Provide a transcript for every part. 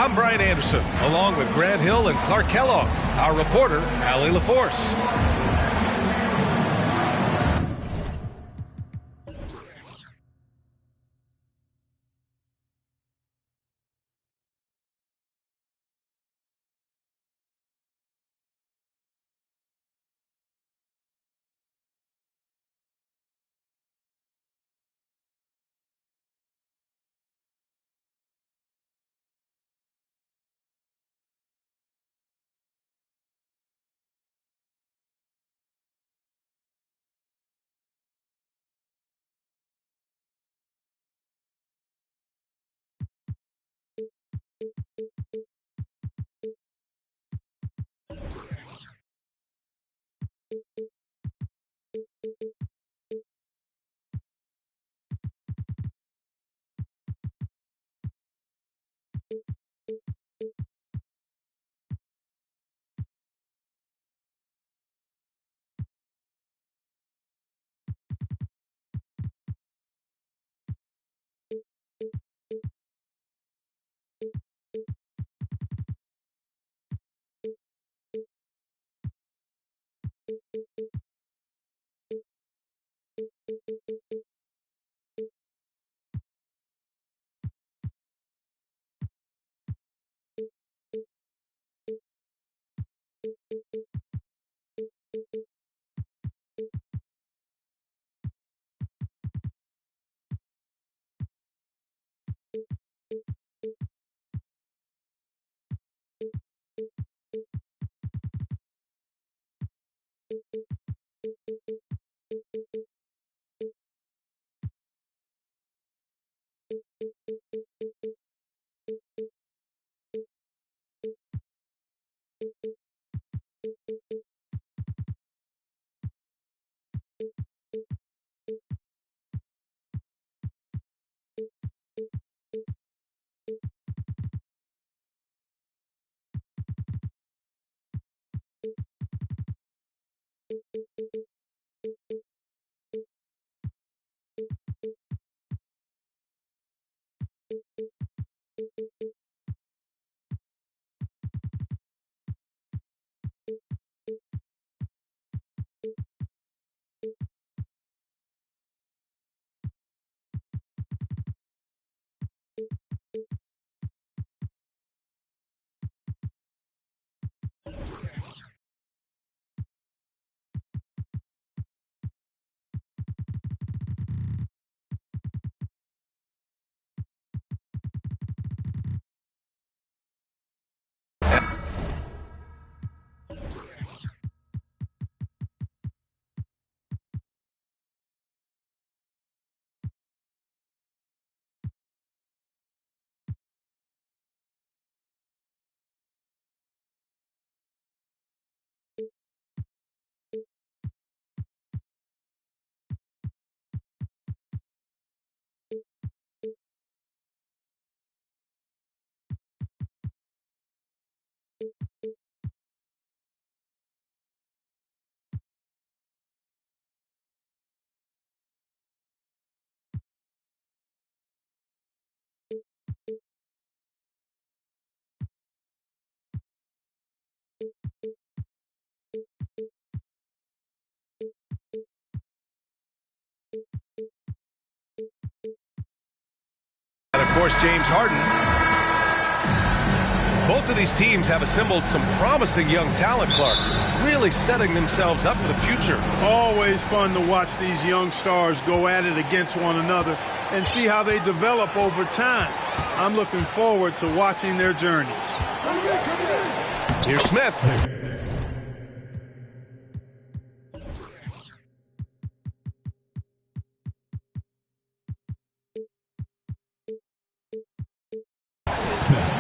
I'm Brian Anderson, along with Grant Hill and Clark Kellogg. Our reporter, Allie LaForce. And of course, James Harden. Both Both of these teams have assembled some promising young talent, Clark, really setting themselves up for the future. Always fun to watch these young stars go at it against one another and see how they develop over time. I'm looking forward to watching their journeys. Here's Smith.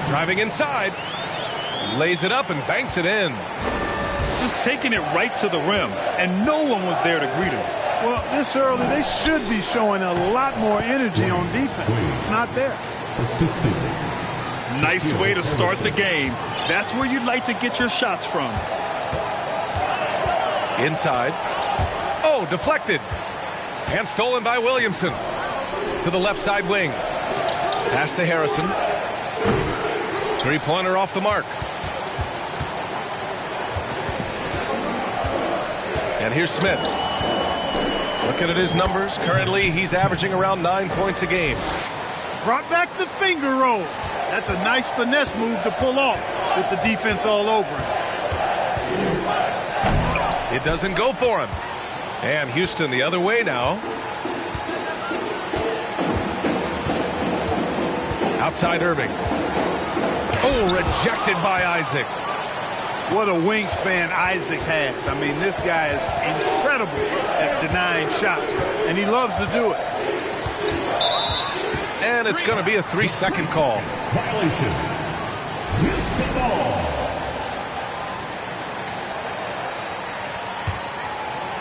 Driving inside, lays it up and banks it in. Just taking it right to the rim, and no one was there to greet him. Well, this early, they should be showing a lot more energy on defense. It's not there. Nice way to start the game. That's where you'd like to get your shots from. Inside. Oh, deflected. And stolen by Williamson. To the left side wing. Pass to Harrison. Three-pointer off the mark. And here's Smith. Looking at his numbers, currently he's averaging around 9 points a game. Brought back the finger roll. That's a nice finesse move to pull off with the defense all over him. It doesn't go for him. And Houston the other way now. Outside Irving. Oh, rejected by Isaac. What a wingspan Isaac has. I mean, this guy is incredible at denying shots, and he loves to do it. And it's going to be a 3-second call. Violation. Houston ball.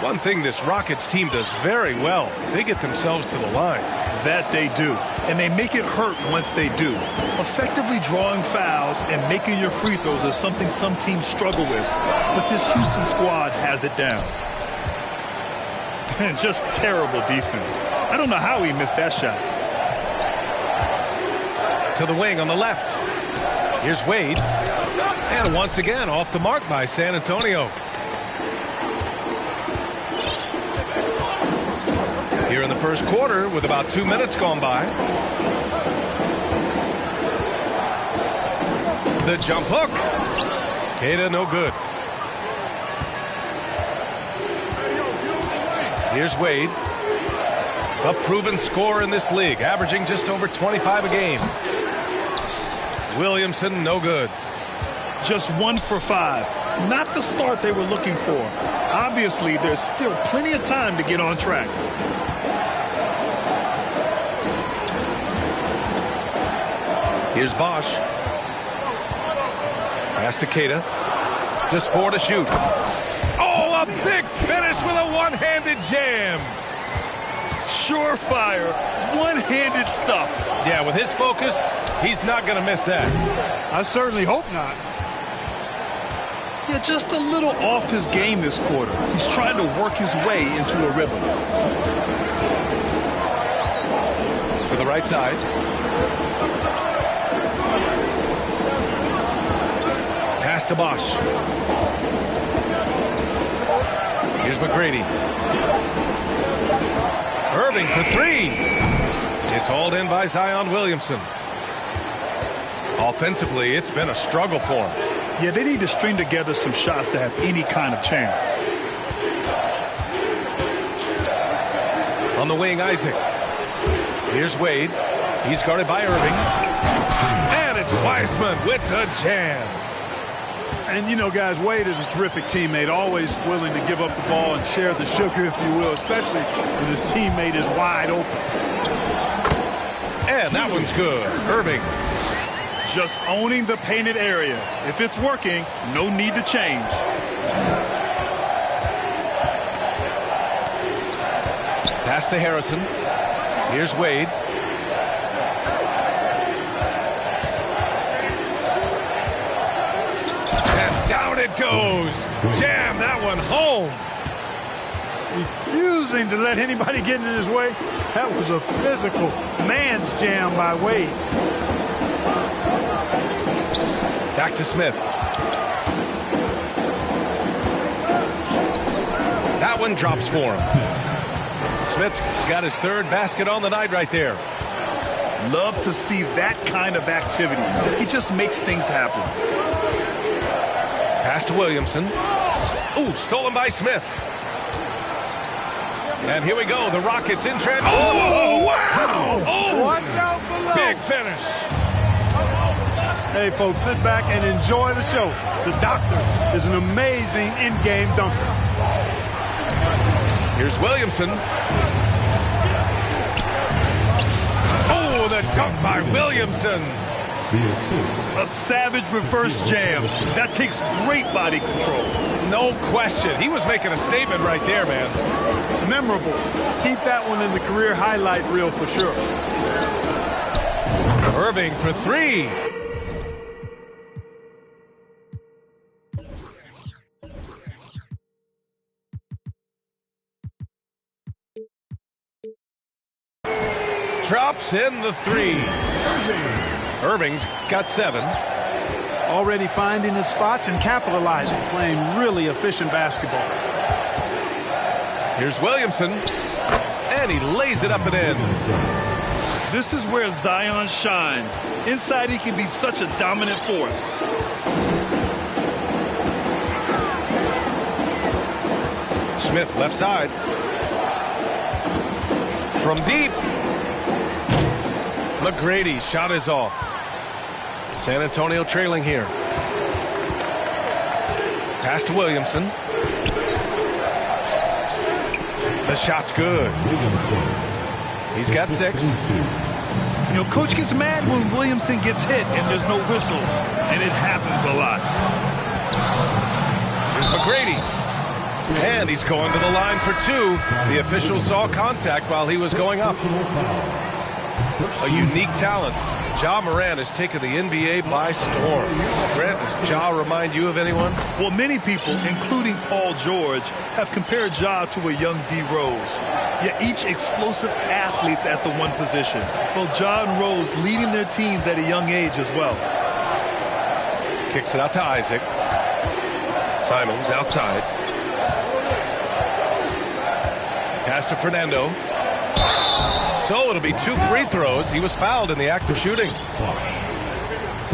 One thing this Rockets team does very well, they get themselves to the line. That they do, and they make it hurt once they do. Effectively drawing fouls and making your free throws is something some teams struggle with, but this Houston squad has it down. And just terrible defense. I don't know how he missed that shot. To the wing on the left. Here's Wade. And once again off the mark by San Antonio. Here in the first quarter with about 2 minutes gone by. The jump hook. Queta no good. Here's Wade. A proven scorer in this league, averaging just over 25 a game. Williamson no good. Just 1 for 5. Not the start they were looking for. Obviously, there's still plenty of time to get on track. Here's Bosch. Pass to Queta. Just 4 to shoot. Oh, a big finish with a one-handed jam. Surefire, one-handed stuff. Yeah, with his focus, he's not going to miss that. I certainly hope not. Yeah, just a little off his game this quarter. He's trying to work his way into a rhythm. To the right side. Pass to Bosch. Here's McGrady. Irving for 3. It's hauled in by Zion Williamson. Offensively, it's been a struggle for him. Yeah, they need to string together some shots to have any kind of chance. On the wing, Isaac. Here's Wade. He's guarded by Irving. And it's Wiseman with the jam. And, you know, guys, Wade is a terrific teammate, always willing to give up the ball and share the sugar, if you will, especially when his teammate is wide open. And that one's good. Irving. Just owning the painted area. If it's working, no need to change. Pass to Harrison. Here's Wade. And down it goes. Jam that one home. Refusing to let anybody get in his way. That was a physical man's jam by Wade. Back to Smith. That one drops for him. Smith's got his 3rd basket on the night right there. Love to see that kind of activity. He just makes things happen. Pass to Williamson. Ooh, stolen by Smith. And here we go. The Rockets in transition. Oh, wow! Oh, watch out below. Big finish. Hey, folks, sit back and enjoy the show. The doctor is an amazing in-game dunker. Here's Williamson. Oh, the dunk by Williamson. A savage reverse jam. That takes great body control. No question. He was making a statement right there, man. Memorable. Keep that one in the career highlight reel for sure. Irving for three. Drops in the three. Irving's got 7. Already finding his spots and capitalizing, playing really efficient basketball. Here's Williamson, and he lays it up and in. This is where Zion shines. Inside, he can be such a dominant force. Smith, left side. From deep. McGrady, shot is off. San Antonio trailing here. Pass to Williamson. The shot's good. He's got 6. You know, coach gets mad when Williamson gets hit and there's no whistle, and it happens a lot. Here's McGrady. And he's going to the line for 2. The official saw contact while he was going up. A unique talent. Ja Morant has taken the NBA by storm. Grant, does Ja remind you of anyone? Well, many people, including Paul George, have compared Ja to a young D. Rose. Yet each explosive athletes at the one position. Well, Ja and Rose leading their teams at a young age as well. Kicks it out to Isaac. Simons outside. Pass to Fernando. So it'll be 2 free throws. He was fouled in the act of shooting.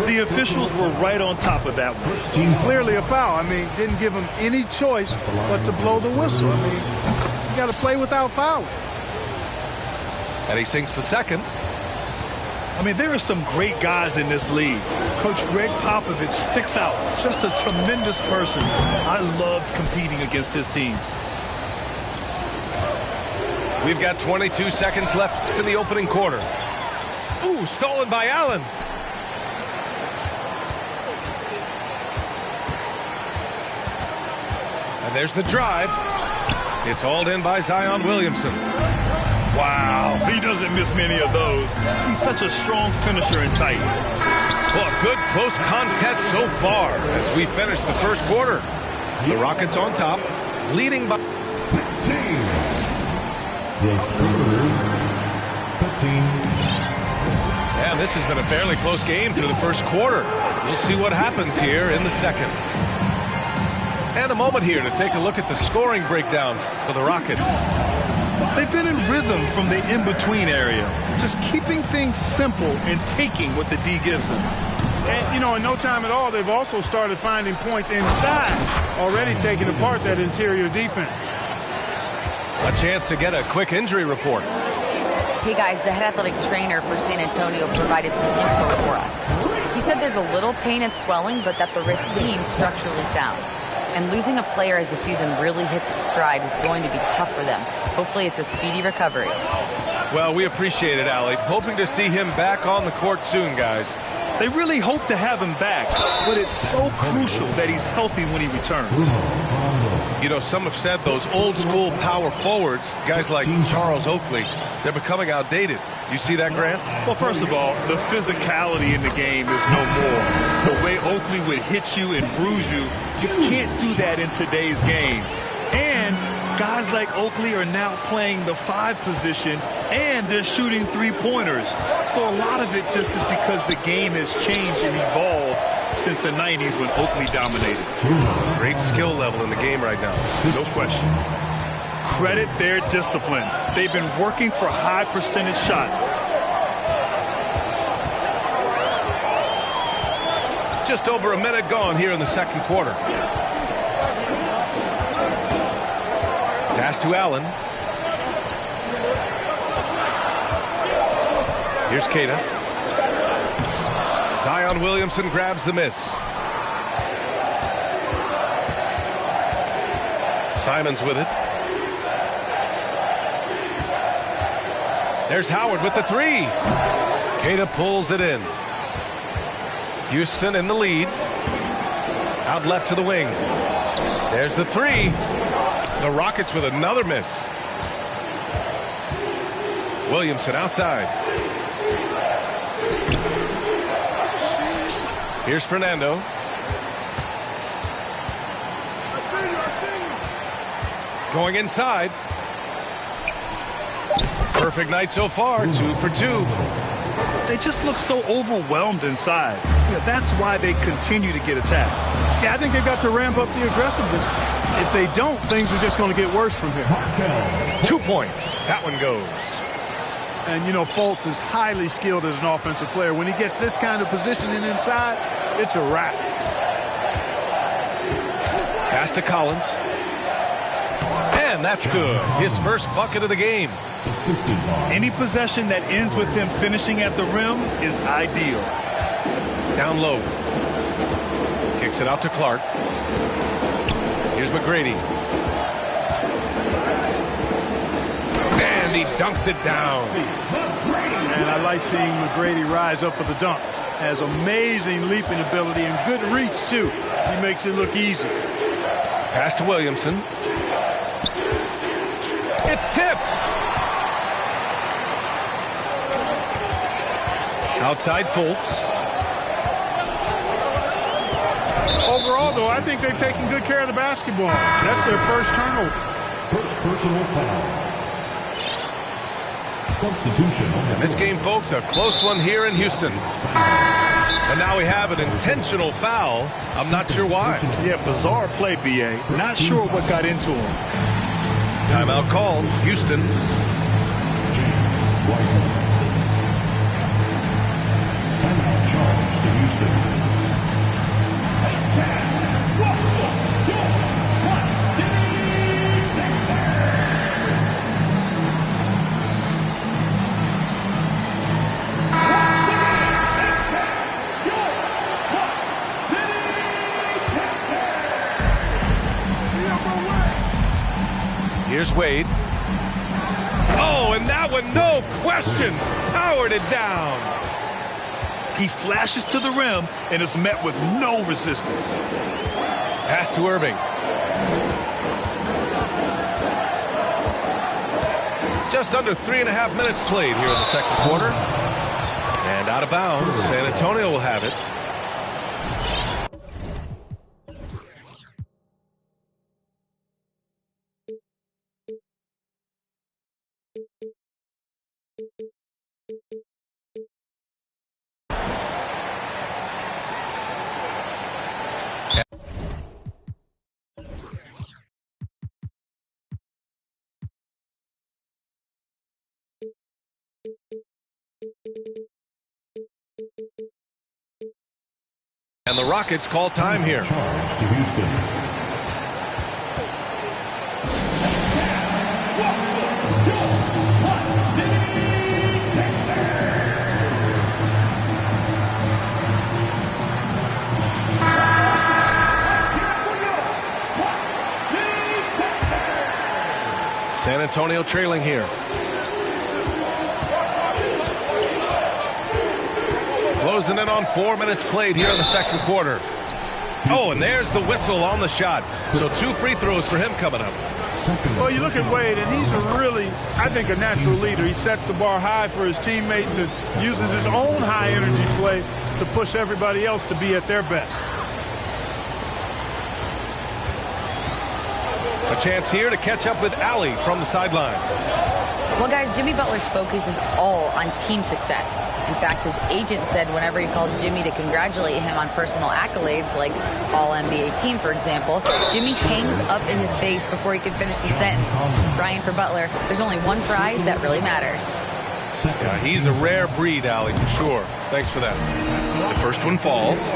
The officials were right on top of that one. Clearly a foul. I mean, didn't give him any choice but to blow the whistle. I mean, you got to play without fouling. And he sinks the second. I mean, there are some great guys in this league. Coach Greg Popovich sticks out. Just a tremendous person. I loved competing against his teams. We've got 22 seconds left in the opening quarter. Ooh, stolen by Allen. And there's the drive. It's hauled in by Zion Williamson. Wow, he doesn't miss many of those. He's such a strong finisher and tight. Well, a good close contest so far as we finish the first quarter. The Rockets on top, leading by 16. And this has been a fairly close game through the first quarter. We'll see what happens here in the second. And a moment here to take a look at the scoring breakdown for the Rockets. They've been in rhythm from the in-between area, just keeping things simple and taking what the D gives them. And, you know, in no time at all, they've also started finding points inside, already taking apart that interior defense. A chance to get a quick injury report. Hey guys, the head athletic trainer for San Antonio provided some info for us. He said there's a little pain and swelling, but that the wrist seems structurally sound. And losing a player as the season really hits its stride is going to be tough for them. Hopefully it's a speedy recovery. Well, we appreciate it, Allie. Hoping to see him back on the court soon, guys. They really hope to have him back, but it's so crucial that he's healthy when he returns. You know, some have said those old-school power forwards, guys like Charles Oakley, they're becoming outdated. You see that, Grant? Well, first of all, the physicality in the game is no more. The way Oakley would hit you and bruise you, you can't do that in today's game. And guys like Oakley are now playing the 5 position, and they're shooting 3-pointers. So a lot of it just is because the game has changed and evolved since the 90s when Oakley dominated. Great skill level in the game right now. No question. Credit their discipline. They've been working for high percentage shots. Just over a minute gone here in the second quarter. Pass to Allen. Here's Keita. Zion Williamson grabs the miss. Simons with it. There's Howard with the three. Keita pulls it in. Houston in the lead. Out left to the wing. There's the three. The Rockets with another miss. Williamson outside. Here's Fernando. Going inside. Perfect night so far. 2 for 2. They just look so overwhelmed inside. That's why they continue to get attacked. Yeah, I think they've got to ramp up the aggressiveness. If they don't, things are just going to get worse from here. 2 points. That one goes. And, you know, Fultz is highly skilled as an offensive player. When he gets this kind of positioning inside, it's a wrap. Pass to Collins. And that's good. His first bucket of the game. Any possession that ends with him finishing at the rim is ideal. Down low. Kicks it out to Clark. Here's McGrady. And he dunks it down. And I like seeing McGrady rise up for the dunk. Has amazing leaping ability and good reach, too. He makes it look easy. Pass to Williamson. It's tipped. Outside Fultz. Overall, though, I think they've taken good care of the basketball. That's their first turnover. First personal foul. Substitution. And this game, folks, a close one here in Houston. And now we have an intentional foul. I'm not sure why. Yeah, bizarre play, B.A. Not sure what got into him. Timeout called. Houston. Timeout charge to Houston. Here's Wade. Oh, and that one, no question, powered it down. He flashes to the rim and is met with no resistance. Pass to Irving. Just under 3.5 minutes played here in the second quarter. And out of bounds, San Antonio will have it. And the Rockets call time here. Charge to Houston. San Antonio trailing here. Closing in on 4 minutes played here in the second quarter. Oh, and there's the whistle on the shot. So 2 free throws for him coming up. Well, you look at Wade, and he's a really, I think, a natural leader. He sets the bar high for his teammates and uses his own high-energy play to push everybody else to be at their best. A chance here to catch up with Allie from the sideline. Well, guys, Jimmy Butler's focus is all on team success. In fact, his agent said whenever he calls Jimmy to congratulate him on personal accolades, like All-NBA team, for example, Jimmy hangs up in his face before he can finish the sentence. Brian, for Butler, there's only one prize that really matters. Yeah, he's a rare breed, Allie, for sure. Thanks for that. The first one falls.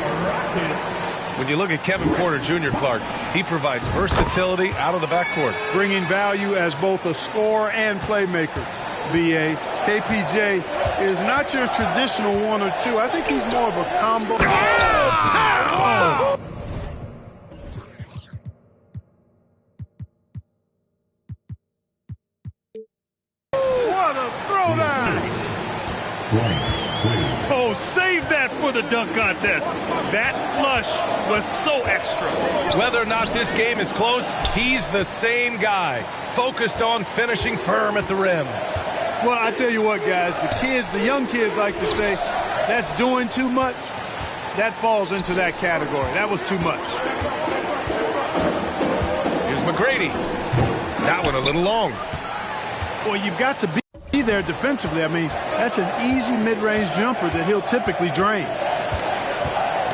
When you look at Kevin Porter Jr., Clark, he provides versatility out of the backcourt. Bringing value as both a scorer and playmaker. B.A. KPJ is not your traditional 1 or 2. I think he's more of a combo. What a throwdown! Oh, save that for the dunk contest. That flush was so extra. Whether or not this game is close, he's the same guy, focused on finishing firm at the rim. Well, I tell you what, guys, the young kids like to say, that's doing too much. That falls into that category. That was too much. Here's McGrady. That one a little long. Well, you've got to be there defensively. I mean, that's an easy mid-range jumper that he'll typically drain.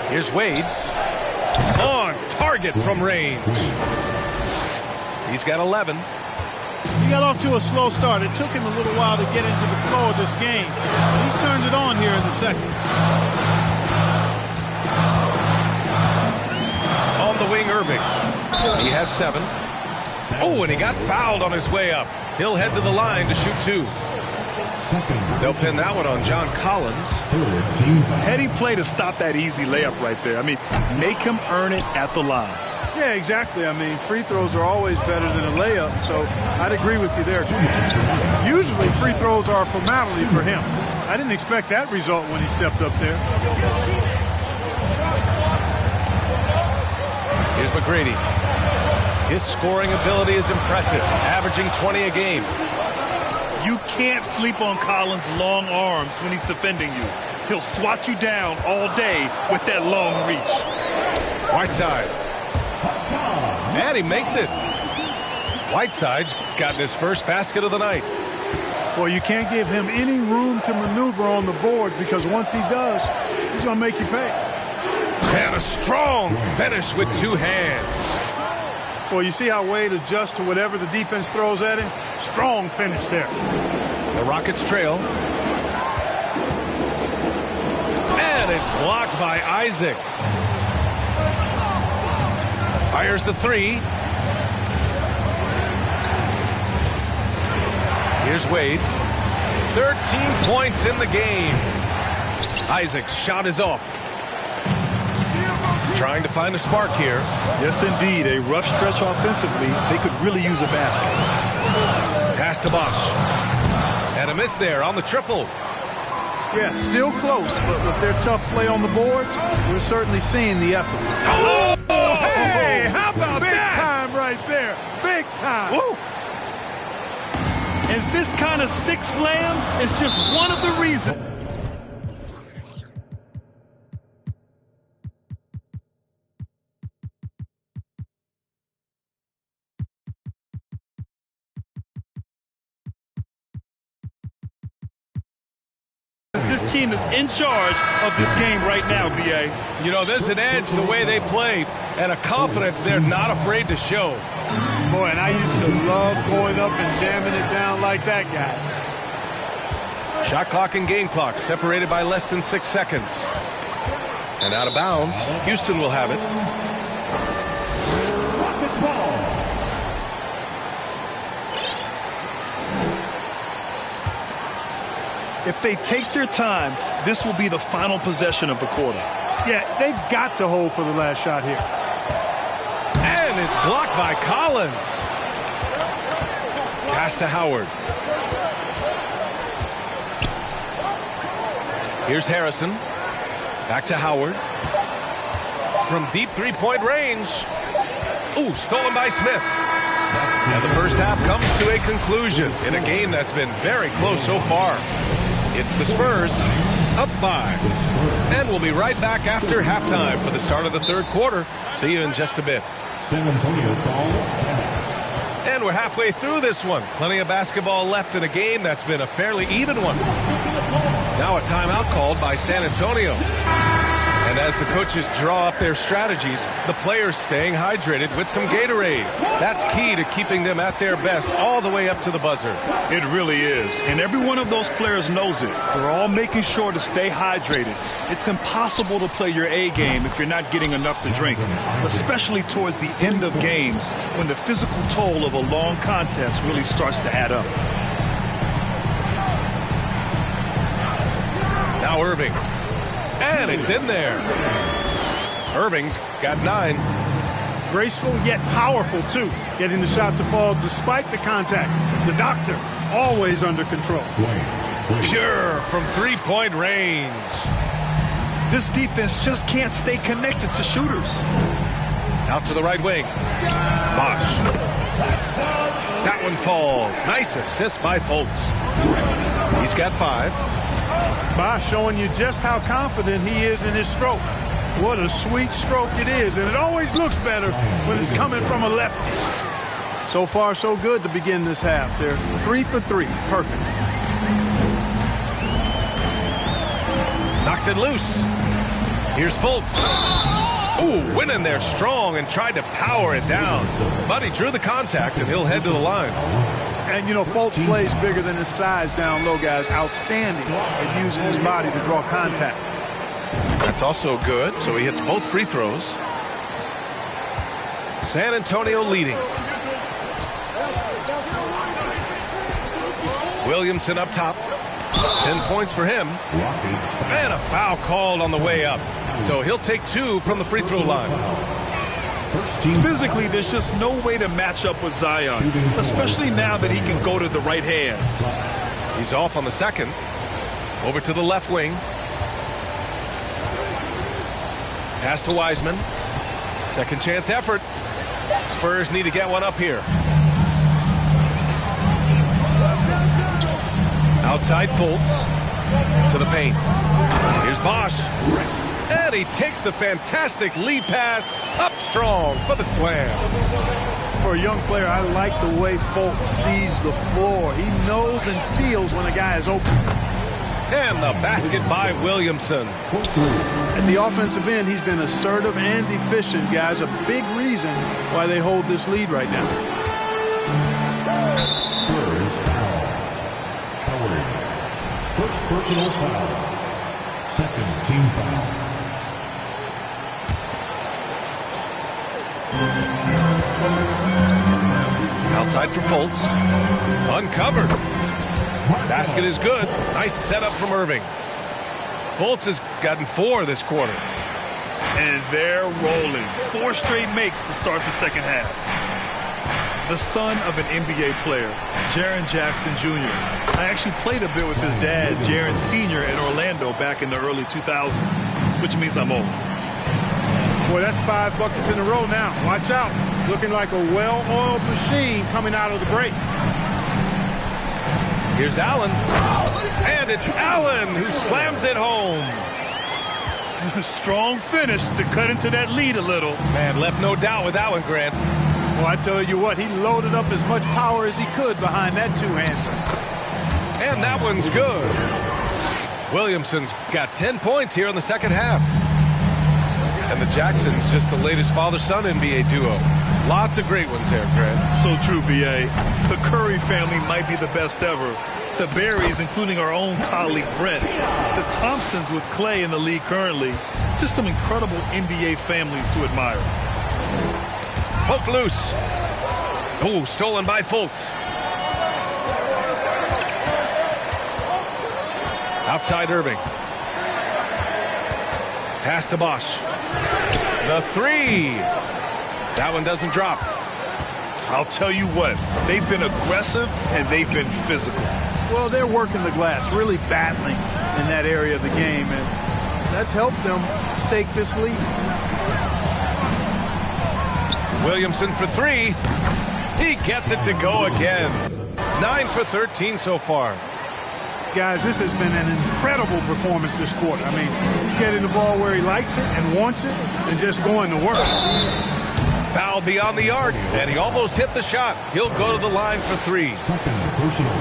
Here's Wade. On target from range. He's got 11. He got off to a slow start. It took him a little while to get into the flow of this game. He's turned it on here in the second. On the wing, Irving. He has 7. Oh, and he got fouled on his way up. He'll head to the line to shoot 2. They'll pin that one on John Collins. Heady play to stop that easy layup right there. I mean, make him earn it at the line. Yeah, exactly. I mean, free throws are always better than a layup, so I'd agree with you there. Usually free throws are a formality for him. I didn't expect that result when he stepped up there. Here's McGrady. His scoring ability is impressive, averaging 20 a game. You can't sleep on Collins' long arms when he's defending you. He'll swat you down all day with that long reach. Whiteside. And he makes it. Whiteside's got his first basket of the night. Well, you can't give him any room to maneuver on the board because once he does, he's going to make you pay. And a strong finish with 2 hands. Well, you see how Wade adjusts to whatever the defense throws at him? Strong finish there. The Rockets trail. And it's blocked by Isaac. Fires the 3. Here's Wade. 13 points in the game. Isaac's shot is off. Trying to find a spark here. Yes, indeed. A rough stretch offensively. They could really use a basket. Pass to Bosch. And a miss there on the triple. Yeah, still close, but with their tough play on the boards, we're certainly seeing the effort. Oh, hey, how about Big that? time right there. Big time. Woo. And this kind of sick slam is just one of the reasons. This team is in charge of this game right now, B.A. You know, there's an edge the way they play and a confidence they're not afraid to show. Boy, and I used to love going up and jamming it down like that, guys. Shot clock and game clock separated by less than 6 seconds. And out of bounds, Houston will have it. If they take their time, this will be the final possession of the quarter. Yeah, they've got to hold for the last shot here. And it's blocked by Collins. Pass to Howard. Here's Harrison. Back to Howard. From deep three-point range. Ooh, stolen by Smith. And the first half comes to a conclusion in a game that's been very close so far. It's the Spurs up 5. And we'll be right back after halftime for the start of the third quarter. See you in just a bit. San Antonio balls 10. And we're halfway through this one. Plenty of basketball left in a game that's been a fairly even one. Now a timeout called by San Antonio. And as the coaches draw up their strategies, the players staying hydrated with some Gatorade. That's key to keeping them at their best all the way up to the buzzer. It really is. And every one of those players knows it. They're all making sure to stay hydrated. It's impossible to play your A game if you're not getting enough to drink, especially towards the end of games when the physical toll of a long contest really starts to add up. Now Irving. And it's in there. Irving's got 9. Graceful yet powerful, too. Getting the shot to fall despite the contact. The doctor, always under control. Pure from three-point range. This defense just can't stay connected to shooters. Out to the right wing. Bosh. That one falls. Nice assist by Fultz. He's got 5. Bosh showing you just how confident he is in his stroke. What a sweet stroke it is, and it always looks better when it's coming from a lefty. So far, so good to begin this half. They're 3 for 3. Perfect. Knocks it loose. Here's Fultz. Ooh, went in there strong and tried to power it down. But he drew the contact, and he'll head to the line. And, you know, Fultz plays bigger than his size down low, guys. Outstanding at using his body to draw contact. That's also good, so he hits both free throws. San Antonio leading. Williamson up top. 10 points for him. And a foul called on the way up. So he'll take 2 from the free throw line. Physically, there's just no way to match up with Zion, especially now that he can go to the right hand. He's off on the second. Over to the left wing. Pass to Wiseman. Second chance effort. Spurs need to get one up here. Outside Fultz to the paint. Here's Bosh. And he takes the fantastic lead pass up strong for the slam. For a young player, I like the way Fultz sees the floor. He knows and feels when a guy is open. And the basket by Williamson. At the offensive end, he's been assertive and efficient, guys. A big reason why they hold this lead right now. Spurs foul. Howard. First personal foul. Second team foul. Outside for Fultz. Uncovered. Basket is good. Nice setup from Irving. Fultz has gotten 4 this quarter. And they're rolling. 4 straight makes to start the second half. The son of an NBA player, Jaren Jackson Jr. I actually played a bit with his dad, Jaren Sr. in Orlando back in the early 2000s, which means I'm old. Boy, that's 5 buckets in a row now. Watch out. Looking like a well-oiled machine coming out of the break. Here's Allen. And it's Allen who slams it home. Strong finish to cut into that lead a little. Man, left no doubt with Allen, Grant. Well, I tell you what, he loaded up as much power as he could behind that two-hander. And that one's good. Williamson's got 10 points here in the second half. And the Jacksons just the latest father-son NBA duo. Lots of great ones there, Grant. So true, B.A. The Curry family might be the best ever. The Berries, including our own colleague Brent. The Thompsons with Clay in the league currently. Just some incredible NBA families to admire. Poke loose. Ooh, stolen by Fultz. Outside Irving. Pass to Bosh. The 3. That one doesn't drop. I'll tell you what, they've been aggressive and they've been physical. Well, they're working the glass, really battling in that area of the game, and that's helped them stake this lead. Williamson for 3. He gets it to go again. 9 for 13 so far. Guys, this has been an incredible performance this quarter. I mean, he's getting the ball where he likes it and wants it and just going to work. Foul beyond the arc, and he almost hit the shot. He'll go to the line for 3.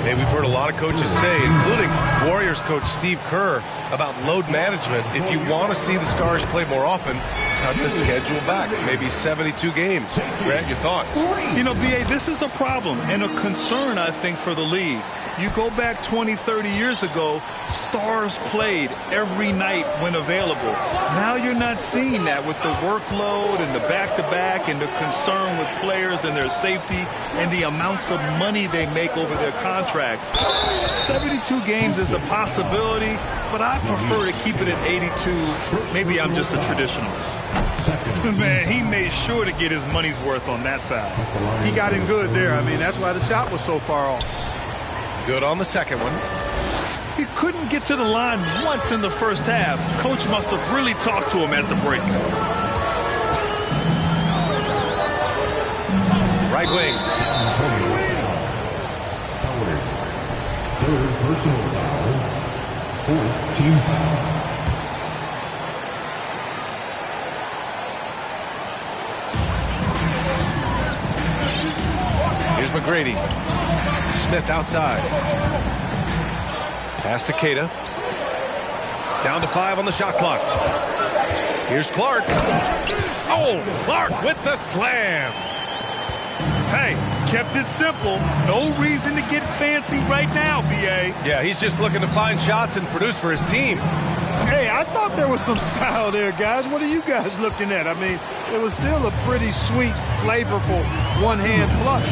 Hey, we've heard a lot of coaches say, including Warriors coach Steve Kerr, about load management. If you want to see the Stars play more often, cut the schedule back. Maybe 72 games. Grant, your thoughts? You know, B.A., this is a problem and a concern, I think, for the league. You go back 20, 30 years ago, Stars played every night when available. Now you're not seeing that with the workload and the back-to-back and the concern with players and their safety and the amounts of money they make over their contracts. 72 games is a possibility, but I prefer to keep it at 82. Maybe I'm just a traditionalist. Man, he made sure to get his money's worth on that foul. He got him good there. I mean, that's why the shot was so far off. Good on the second one. He couldn't get to the line once in the first half. Coach must have really talked to him at the break. Right wing. Third personal foul. Fourth team foul. Here's McGrady. Smith outside. Pass to Queta. Down to 5 on the shot clock. Here's Clark. Oh, Clark with the slam. Hey, kept it simple. No reason to get fancy right now, B.A. Yeah, he's just looking to find shots and produce for his team. Hey, I thought there was some style there, guys. What are you guys looking at? I mean, it was still a pretty sweet, flavorful one-hand flush.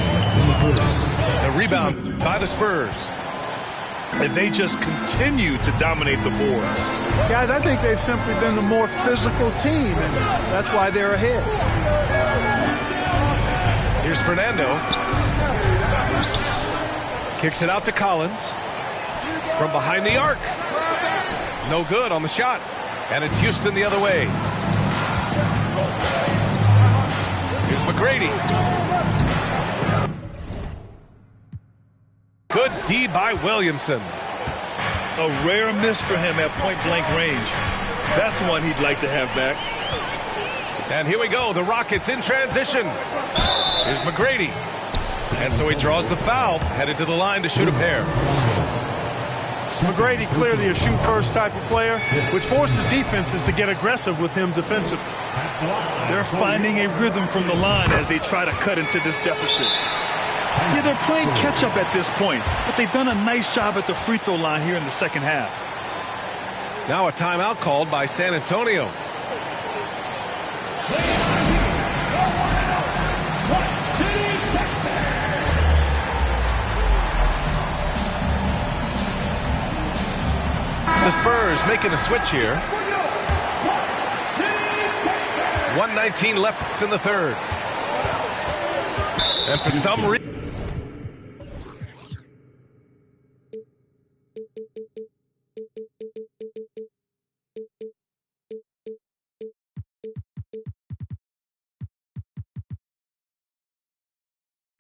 The rebound by the Spurs. And they just continue to dominate the boards. Guys, I think they've simply been the more physical team, and that's why they're ahead. Here's Fernando. Kicks it out to Collins. From behind the arc. No good on the shot. And it's Houston the other way. Here's McGrady. Good D by Williamson. A rare miss for him at point-blank range. That's one he'd like to have back. And here we go. The Rockets in transition. Here's McGrady. And so he draws the foul, headed to the line to shoot a pair. McGrady clearly a shoot-first type of player, which forces defenses to get aggressive with him defensively. They're finding a rhythm from the line as they try to cut into this deficit. Yeah, they're playing catch-up at this point, but they've done a nice job at the free throw line here in the second half. Now a timeout called by San Antonio. The Spurs making a switch here. 1:19 left in the third. And for some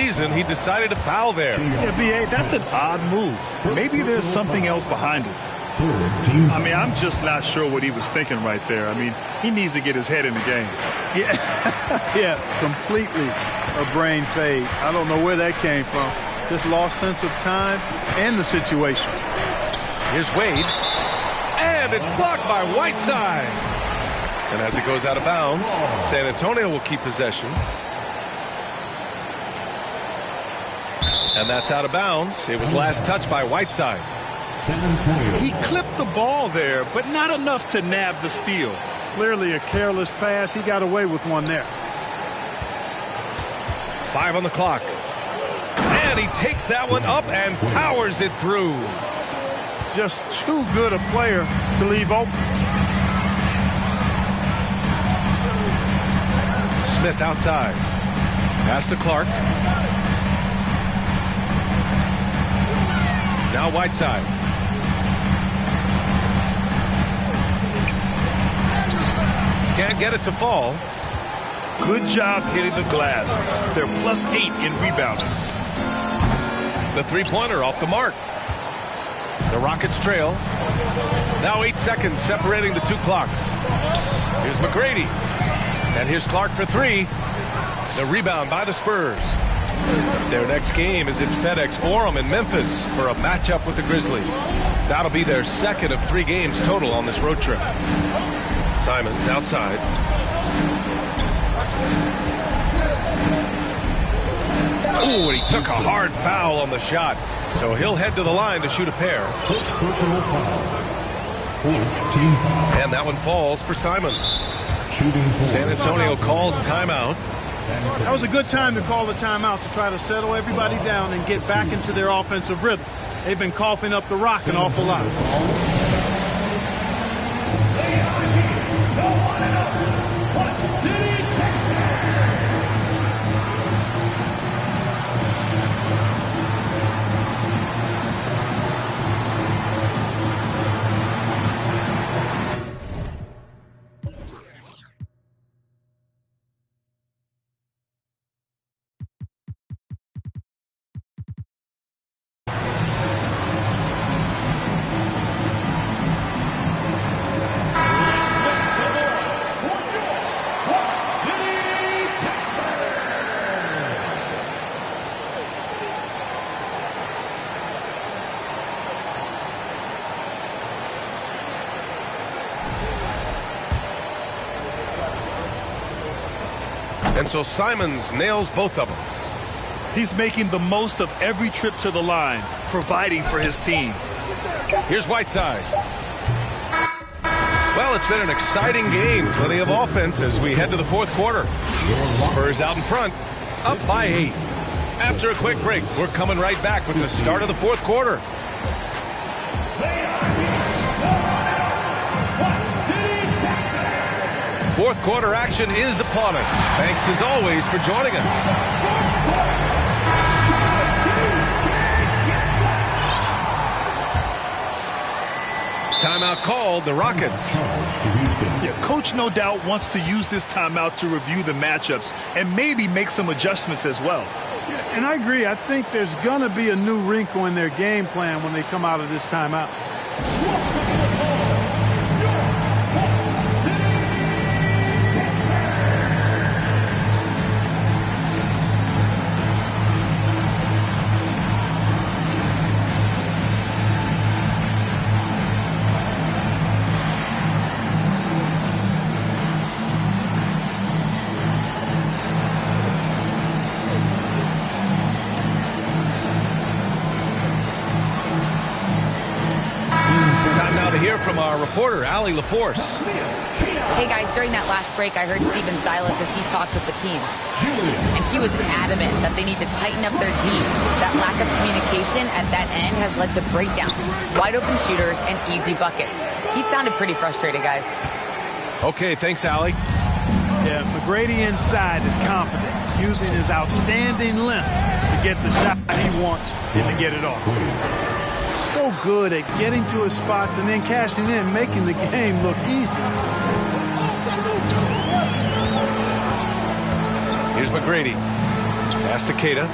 reason, he decided to foul there. Yeah, B.A., that's an odd move. Maybe there's something else behind it. I mean, I'm just not sure what he was thinking right there. I mean, he needs to get his head in the game. Yeah, completely a brain fade. I don't know where that came from. Just lost sense of time and the situation. Here's Wade. And it's blocked by Whiteside. And as it goes out of bounds, San Antonio will keep possession. And that's out of bounds. It was last touched by Whiteside. He clipped the ball there, but not enough to nab the steal. Clearly a careless pass. He got away with one there. 5 on the clock. And he takes that one up and powers it through. Just too good a player to leave open. Smith outside. Pass to Clark. Now Whiteside. Can't get it to fall. Good job hitting the glass. They're +8 in rebounding. The three-pointer off the mark. The Rockets trail. Now 8 seconds separating the two clocks. Here's McGrady. And here's Clark for 3. The rebound by the Spurs. Their next game is at FedEx Forum in Memphis for a matchup with the Grizzlies. That'll be their second of 3 games total on this road trip. Simons outside. Ooh, and he took a hard foul on the shot. So he'll head to the line to shoot a pair. Personal foul. Team foul. And that one falls for Simons. Shooting four. San Antonio calls timeout. That was a good time to call the timeout to try to settle everybody down and get back into their offensive rhythm. They've been coughing up the rock an awful lot. And so Simons nails both of them. He's making the most of every trip to the line, providing for his team. Here's Whiteside. Well, it's been an exciting game. Plenty of offense as we head to the fourth quarter. Spurs out in front, up by 8. After a quick break, we're coming right back with the start of the fourth quarter. Fourth quarter action is upon us. Thanks as always for joining us. Timeout called, the Rockets. Yeah, coach no doubt wants to use this timeout to review the matchups and maybe make some adjustments as well. And I agree. I think there's going to be a new wrinkle in their game plan when they come out of this timeout. From our reporter, Allie LaForce. Hey guys, during that last break, I heard Stephen Silas as he talked with the team. And he was adamant that they need to tighten up their D. That lack of communication at that end has led to breakdowns, wide open shooters, and easy buckets. He sounded pretty frustrated, guys. Okay, thanks, Allie. Yeah, McGrady inside is confident, using his outstanding length to get the shot he wants and to get it off. So good at getting to his spots and then cashing in, making the game look easy. Here's McGrady. Pass to Keita.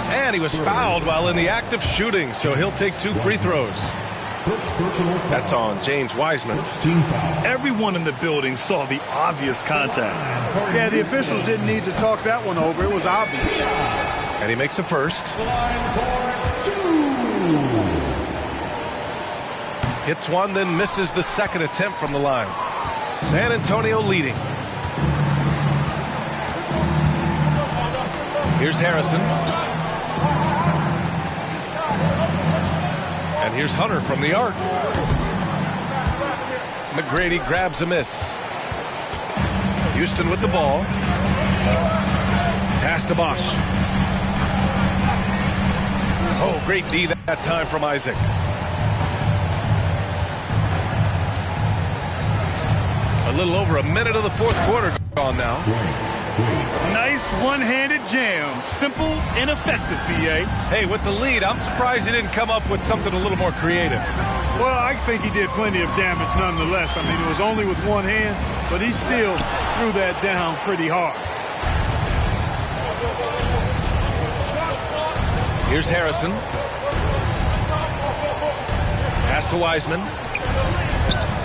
And he was fouled while in the act of shooting, so he'll take 2 free throws. That's on James Wiseman. Everyone in the building saw the obvious contact. Yeah, the officials didn't need to talk that one over. It was obvious. And he makes a first. Hits one, then misses the second attempt from the line. San Antonio leading. Here's Harrison. And here's Hunter from the arc. McGrady grabs a miss. Houston with the ball. Pass to Bosch. Oh, great D that time from Isaac. A little over a minute of the fourth quarter gone now. Nice one-handed jam. Simple and effective, B.A. Hey, with the lead, I'm surprised he didn't come up with something a little more creative. Well, I think he did plenty of damage nonetheless. I mean, it was only with one hand, but he still threw that down pretty hard. Here's Harrison. Pass to Wiseman.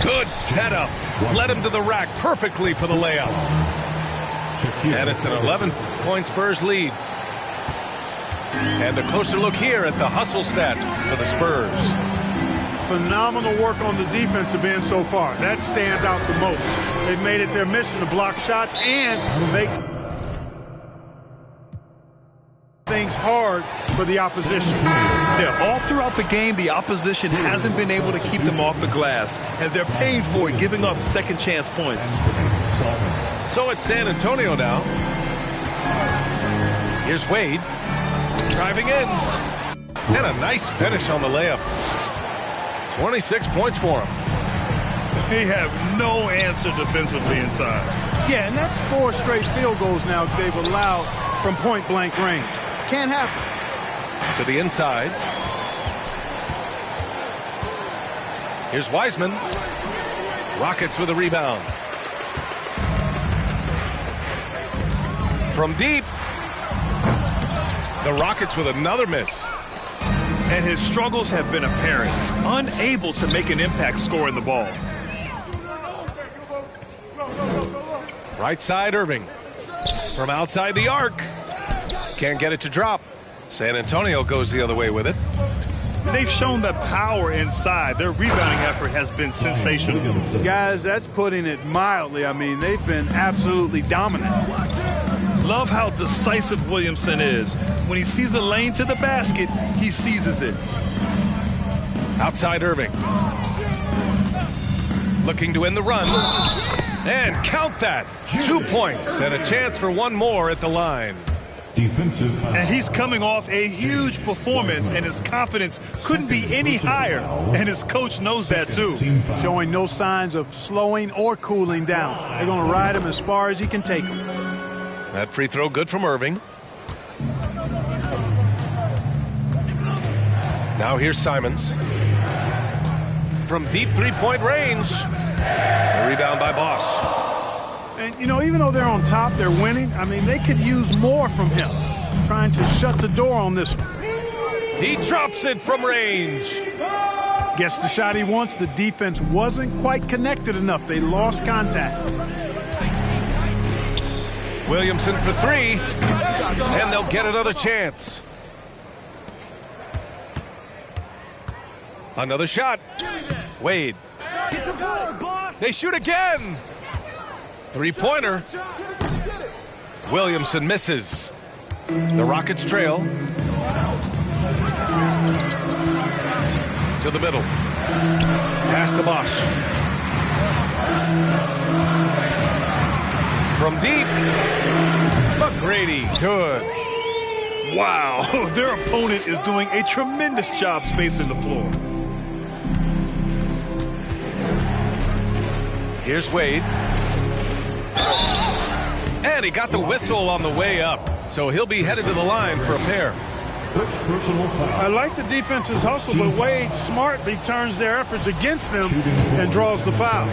Good setup. Led him to the rack perfectly for the layup. And it's an 11-point Spurs lead. And a closer look here at the hustle stats for the Spurs. Phenomenal work on the defensive end so far. That stands out the most. They've made it their mission to block shots and make things hard for the opposition. Yeah, all throughout the game, the opposition hasn't been able to keep them off the glass, and they're paying for it, giving up second chance points. So it's San Antonio now. Here's Wade, driving in, and a nice finish on the layup. 26 points for him. They have no answer defensively inside. Yeah, and that's 4 straight field goals now they've allowed from point-blank range. Can't happen. To the inside. Here's Wiseman. Rockets with a rebound. From deep. The Rockets with another miss. And his struggles have been apparent. Unable to make an impact scoring the ball. Right side, Irving. From outside the arc. Can't get it to drop. San Antonio goes the other way with it. They've shown the power inside. Their rebounding effort has been sensational. Guys, that's putting it mildly. I mean, they've been absolutely dominant. Love how decisive Williamson is. When he sees a lane to the basket, he seizes it. Outside Irving. Looking to end the run. And count that. 2 points and a chance for one more at the line. Defensive foul. And he's coming off a huge performance, and his confidence couldn't be any higher. And his coach knows that too. Showing no signs of slowing or cooling down. They're going to ride him as far as he can take him. That free throw good from Irving. Now here's Simons. From deep three-point range. A rebound by Bosch. And, you know, even though they're on top, they're winning. I mean, they could use more from him. Trying to shut the door on this one. He drops it from range. Gets the shot he wants. The defense wasn't quite connected enough. They lost contact. Williamson for 3. And they'll get another chance. Another shot. Wade. They shoot again. Three-pointer. Williamson misses. The Rockets trail. To the middle. Pass to Bosch. From deep. McGrady. Good. Wow, their opponent is doing a tremendous job spacing the floor. Here's Wade. And he got the whistle on the way up. So he'll be headed to the line for a pair. I like the defense's hustle, but Wade smartly turns their efforts against them and draws the foul.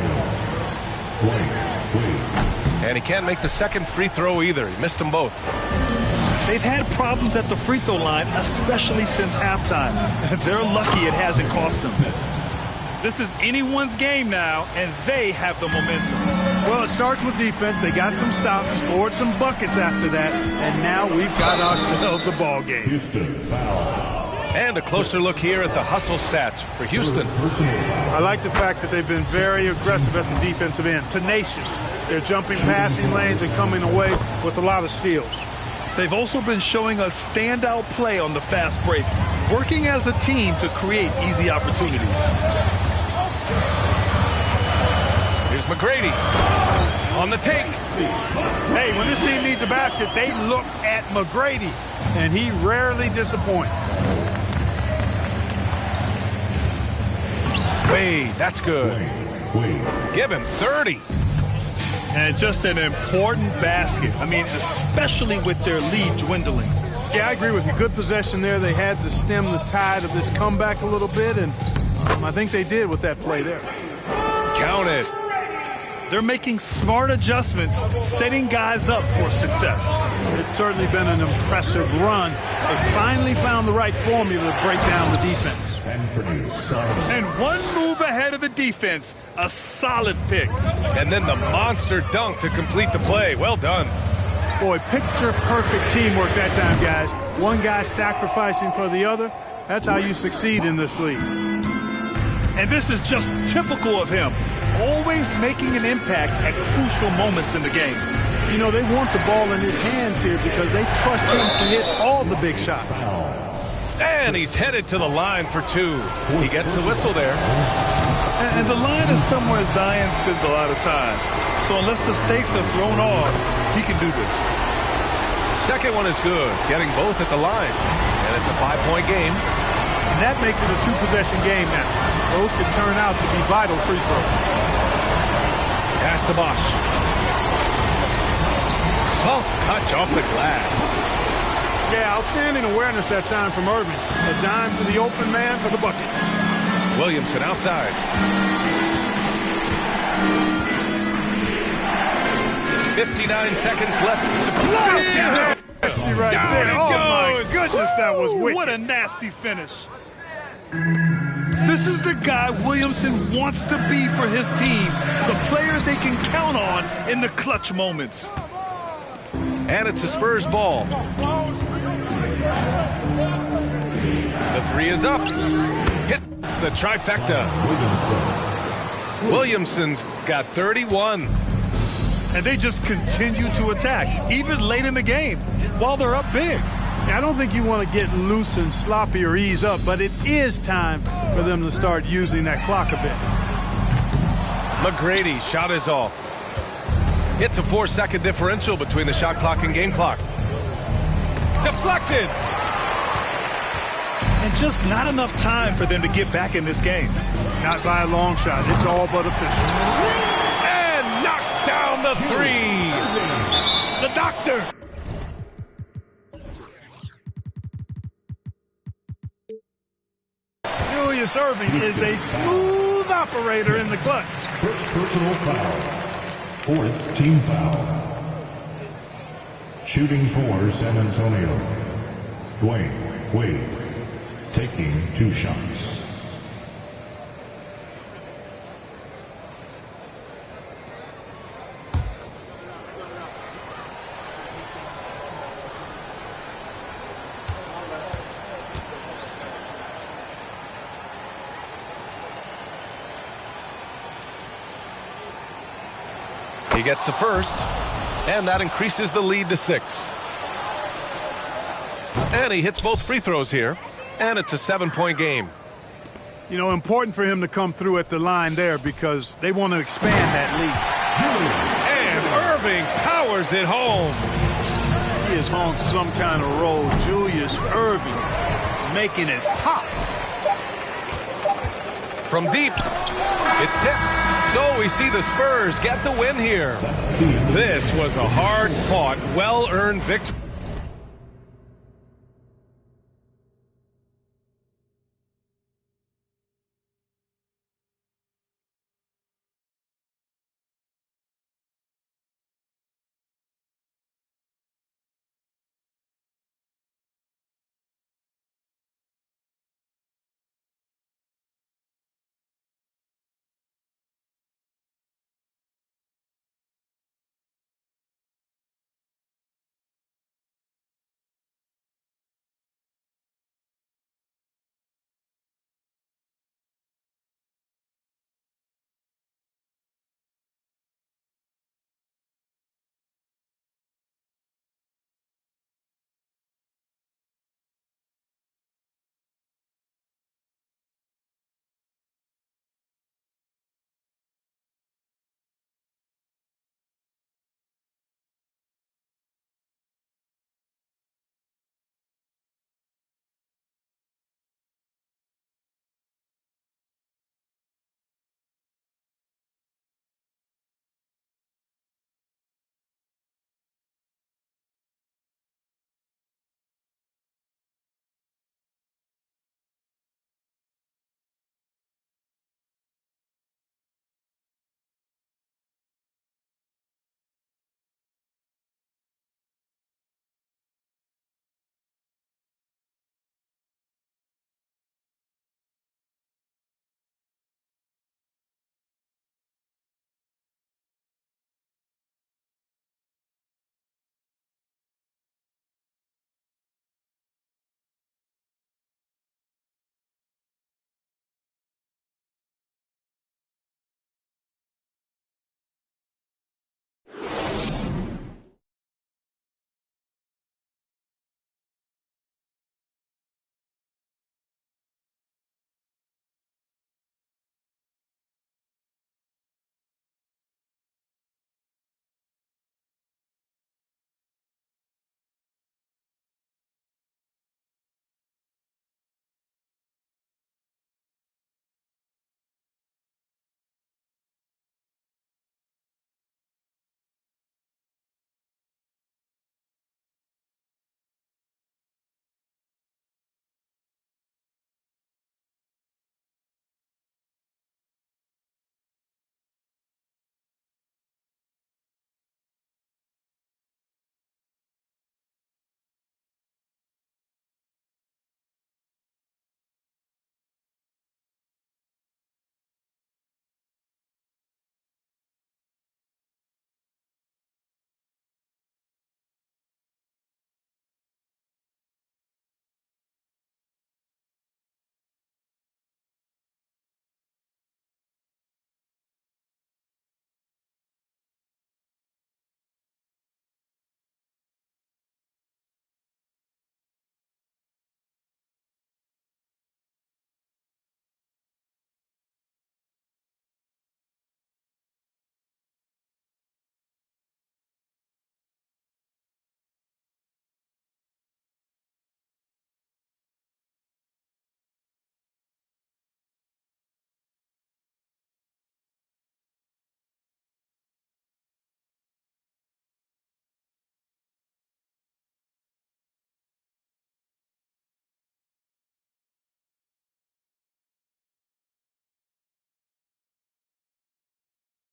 And he can't make the second free throw either. He missed them both. They've had problems at the free throw line, especially since halftime. They're lucky it hasn't cost them. This is anyone's game now, and they have the momentum. Well, it starts with defense. They got some stops, scored some buckets after that, and now we've got ourselves a ball game. Houston foul. And a closer look here at the hustle stats for Houston. I like the fact that they've been very aggressive at the defensive end, tenacious. They're jumping passing lanes and coming away with a lot of steals. They've also been showing us standout play on the fast break, working as a team to create easy opportunities. Here's McGrady on the take. Hey, when this team needs a basket, they look at McGrady, and he rarely disappoints. Wade, that's good. Give him 30. And just an important basket. I mean, especially with their lead dwindling. Yeah, I agree with you. Good possession there. They had to stem the tide of this comeback a little bit, and I think they did with that play there. Count it. They're making smart adjustments, setting guys up for success. It's certainly been an impressive run. They finally found the right formula to break down the defense. And one move ahead of the defense, a solid pick. And then the monster dunk to complete the play. Well done. Boy, picture-perfect teamwork that time, guys. One guy sacrificing for the other. That's how you succeed in this league. And this is just typical of him. Always making an impact at crucial moments in the game. You know, they want the ball in his hands here because they trust him to hit all the big shots. And he's headed to the line for 2. He gets the whistle there. And the line is somewhere Zion spends a lot of time. So unless the stakes are thrown off, he can do this. Second one is good, getting both at the line. And it's a 5-point game. And that makes it a 2-possession game now. Those could turn out to be vital free throws. Pass to Bosch. Soft touch off the glass. Yeah, outstanding awareness that time from Irving. A dime to the open man for the bucket. Williamson outside. 59 seconds left. Nasty right Down there. it Oh, goes. my goodness, that was wicked. What a nasty finish. This is the guy Williamson wants to be for his team. The player they can count on in the clutch moments. And it's a Spurs ball. The 3 is up. Hits the trifecta. Williamson's got 31. And they just continue to attack, even late in the game, while they're up big. I don't think you want to get loose and sloppy or ease up, but it is time for them to start using that clock a bit. McGrady shot is off. It's a 4-second differential between the shot clock and game clock. Deflected. And just not enough time for them to get back in this game. Not by a long shot. It's all but official. And knocks down the 3. The doctor. Julius Irving is a smooth operator in the clutch. First personal foul. 4th team foul. Shooting for San Antonio. Dwayne Wade taking 2 shots. He gets the first, and that increases the lead to 6. And he hits both free throws here, and it's a 7-point game. You know, important for him to come through at the line there because they want to expand that lead. And Irving powers it home. He is on some kind of roll. Julius Irving making it pop. From deep, it's tipped. So we see the Spurs get the win here. This was a hard-fought, well-earned victory.